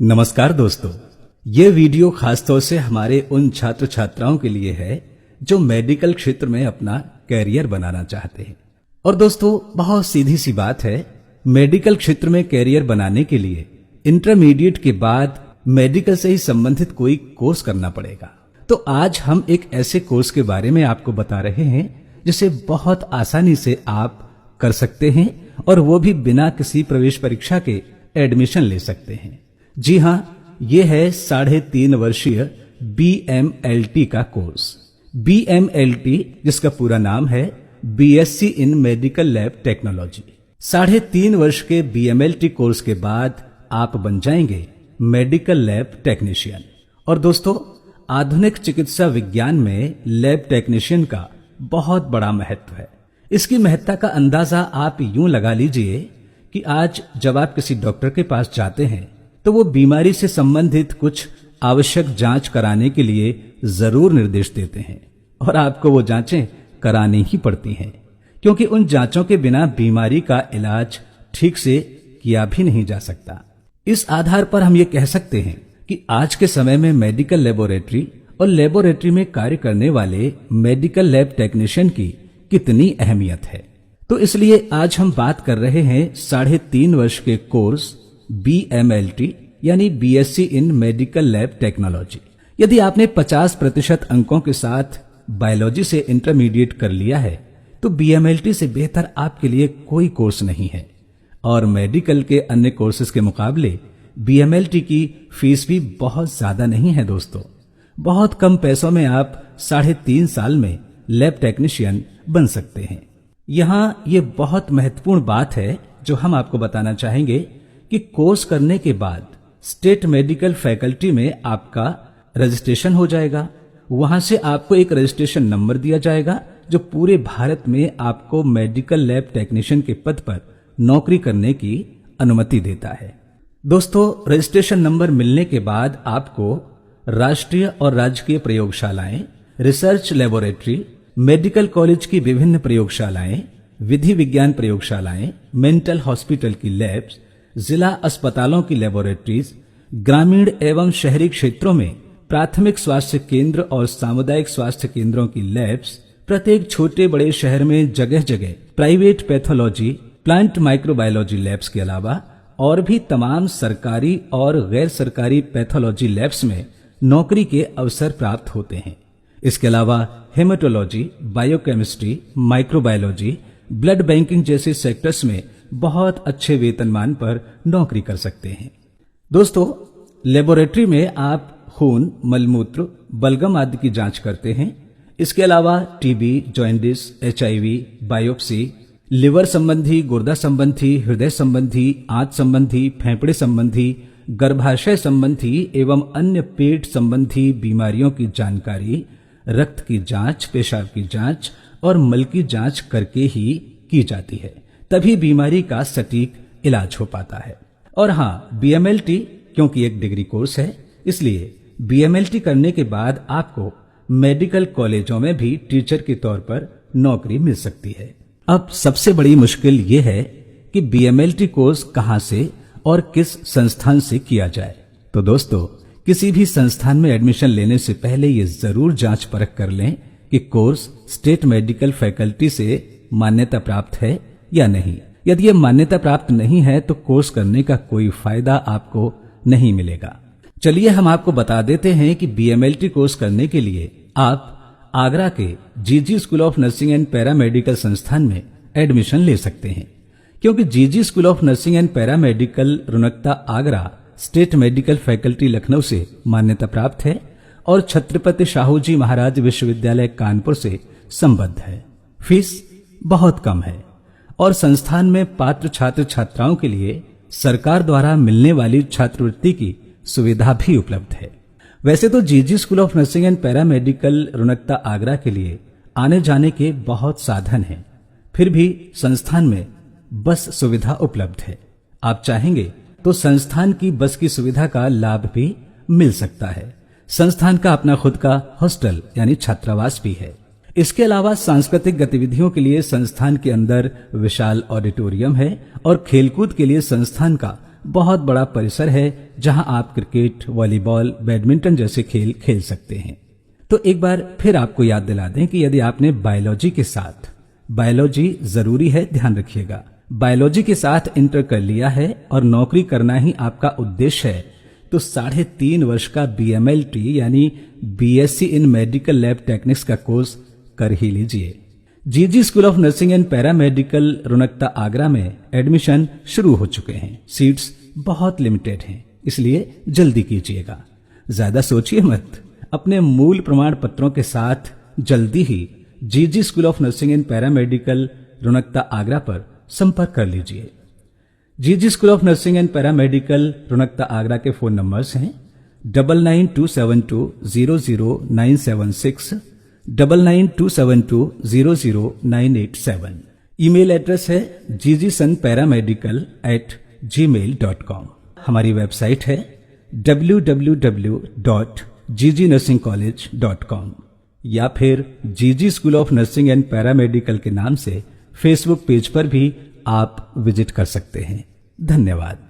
नमस्कार दोस्तों, ये वीडियो खासतौर से हमारे उन छात्र छात्राओं के लिए है जो मेडिकल क्षेत्र में अपना कैरियर बनाना चाहते हैं। और दोस्तों, बहुत सीधी सी बात है, मेडिकल क्षेत्र में कैरियर बनाने के लिए इंटरमीडिएट के बाद मेडिकल से ही संबंधित कोई कोर्स करना पड़ेगा। तो आज हम एक ऐसे कोर्स के बारे में आपको बता रहे हैं जिसे बहुत आसानी से आप कर सकते हैं और वो भी बिना किसी प्रवेश परीक्षा के एडमिशन ले सकते हैं। जी हाँ, ये है 3.5 वर्षीय BMLT का कोर्स। BMLT जिसका पूरा नाम है BSc इन मेडिकल लैब टेक्नोलॉजी। 3.5 वर्ष के BMLT कोर्स के बाद आप बन जाएंगे मेडिकल लैब टेक्नीशियन। और दोस्तों, आधुनिक चिकित्सा विज्ञान में लैब टेक्नीशियन का बहुत बड़ा महत्व है। इसकी महत्ता का अंदाजा आप यूं लगा लीजिए कि आज जब आप किसी डॉक्टर के पास जाते हैं तो वो बीमारी से संबंधित कुछ आवश्यक जांच कराने के लिए जरूर निर्देश देते हैं और आपको वो जांचें करानी ही पड़ती हैं, क्योंकि उन जांचों के बिना बीमारी का इलाज ठीक से किया भी नहीं जा सकता। इस आधार पर हम ये कह सकते हैं कि आज के समय में मेडिकल लेबोरेटरी और लेबोरेटरी में कार्य करने वाले मेडिकल लैब टेक्नीशियन की कितनी अहमियत है। तो इसलिए आज हम बात कर रहे हैं 3.5 वर्ष के कोर्स BMLT यानी BSc इन मेडिकल लैब टेक्नोलॉजी। यदि आपने 50% अंकों के साथ बायोलॉजी से इंटरमीडिएट कर लिया है तो BMLT से बेहतर आपके लिए कोई कोर्स नहीं है। और मेडिकल के अन्य कोर्सेज के मुकाबले BMLT की फीस भी बहुत ज्यादा नहीं है दोस्तों। बहुत कम पैसों में आप 3.5 साल में लैब टेक्नीशियन बन सकते हैं। यहाँ ये बहुत महत्वपूर्ण बात है जो हम आपको बताना चाहेंगे कि कोर्स करने के बाद स्टेट मेडिकल फैकल्टी में आपका रजिस्ट्रेशन हो जाएगा। वहां से आपको एक रजिस्ट्रेशन नंबर दिया जाएगा जो पूरे भारत में आपको मेडिकल लैब टेक्नीशियन के पद पर नौकरी करने की अनुमति देता है। दोस्तों, रजिस्ट्रेशन नंबर मिलने के बाद आपको राष्ट्रीय और राजकीय प्रयोगशालाएं, रिसर्च लेबोरेटरी, मेडिकल कॉलेज की विभिन्न प्रयोगशालाएं, विधि विज्ञान प्रयोगशालाएं, मेंटल हॉस्पिटल की लैब्स, जिला अस्पतालों की लेबोरेटरीज, ग्रामीण एवं शहरी क्षेत्रों में प्राथमिक स्वास्थ्य केंद्र और सामुदायिक स्वास्थ्य केंद्रों की लैब्स, प्रत्येक छोटे बड़े शहर में जगह जगह private pathology, plant microbiology labs के अलावा और भी तमाम सरकारी और गैर सरकारी पैथोलॉजी लैब्स में नौकरी के अवसर प्राप्त होते हैं। इसके अलावा haematology, biochemistry, microbiology, blood banking जैसे सेक्टर्स में बहुत अच्छे वेतनमान पर नौकरी कर सकते हैं। दोस्तों, लेबोरेटरी में आप खून, मलमूत्र, बलगम आदि की जांच करते हैं। इसके अलावा TB, jaundice, HIV, biopsy, liver संबंधी, गुर्दा संबंधी, हृदय संबंधी, आंत संबंधी, फेफड़े संबंधी, गर्भाशय संबंधी एवं अन्य पेट संबंधी बीमारियों की जानकारी, रक्त की जांच, पेशाब की जांच और मल की जांच करके ही की जाती है। तभी बीमारी का सटीक इलाज हो पाता है। और हाँ, BMLT क्योंकि एक डिग्री कोर्स है, इसलिए BMLT करने के बाद आपको मेडिकल कॉलेजों में भी टीचर के तौर पर नौकरी मिल सकती है। अब सबसे बड़ी मुश्किल ये है कि BMLT कोर्स कहाँ से और किस संस्थान से किया जाए। तो दोस्तों, किसी भी संस्थान में एडमिशन लेने से पहले ये जरूर जांच परख कर लें कि कोर्स स्टेट मेडिकल फैकल्टी से मान्यता प्राप्त है या नहीं। यदि ये मान्यता प्राप्त नहीं है तो कोर्स करने का कोई फायदा आपको नहीं मिलेगा। चलिए हम आपको बता देते हैं कि BMLT कोर्स करने के लिए आप आगरा के GG school of nursing and paramedical संस्थान में एडमिशन ले सकते हैं, क्योंकि GG school of nursing and paramedical Runakta Agra state medical faculty Lucknow से मान्यता प्राप्त है और छत्रपति शाहू जी महाराज विश्वविद्यालय कानपुर से संबद्ध है। फीस बहुत कम है और संस्थान में पात्र छात्र छात्राओं के लिए सरकार द्वारा मिलने वाली छात्रवृत्ति की सुविधा भी उपलब्ध है। वैसे तो GG school of nursing and paramedical Runakta Agra के लिए आने जाने के बहुत साधन हैं, फिर भी संस्थान में बस सुविधा उपलब्ध है। आप चाहेंगे तो संस्थान की बस की सुविधा का लाभ भी मिल सकता है। संस्थान का अपना खुद का हॉस्टल यानी छात्रावास भी है। इसके अलावा सांस्कृतिक गतिविधियों के लिए संस्थान के अंदर विशाल ऑडिटोरियम है और खेलकूद के लिए संस्थान का बहुत बड़ा परिसर है जहां आप क्रिकेट, वॉलीबॉल, बैडमिंटन जैसे खेल खेल सकते हैं। तो एक बार फिर आपको याद दिला दें कि यदि आपने बायोलॉजी के साथ, बायोलॉजी जरूरी है, ध्यान रखिएगा, बायोलॉजी के साथ इंटर कर लिया है और नौकरी करना ही आपका उद्देश्य है, तो 3.5 वर्ष का BMLT यानी BSc इन मेडिकल लैब टेक्निक्स का कोर्स कर ही लीजिए। GG school of nursing and paramedical Runakta Agra में एडमिशन शुरू हो चुके हैं। सीट्स बहुत लिमिटेड हैं, इसलिए जल्दी कीजिएगा। ज्यादा सोचिए मत, अपने मूल प्रमाण पत्रों के साथ जल्दी ही GG school of nursing and paramedical Runakta Agra पर संपर्क कर लीजिए। GG school of nursing and paramedical Runakta Agra के फोन नंबर्स हैं 9927200976, 9927200987। ईमेल एड्रेस है ggsunparamedical@gmail.com। हमारी वेबसाइट है www.ggnursingcollege.com या फिर GG school of nursing and paramedical के नाम से फेसबुक पेज पर भी आप विजिट कर सकते हैं। धन्यवाद।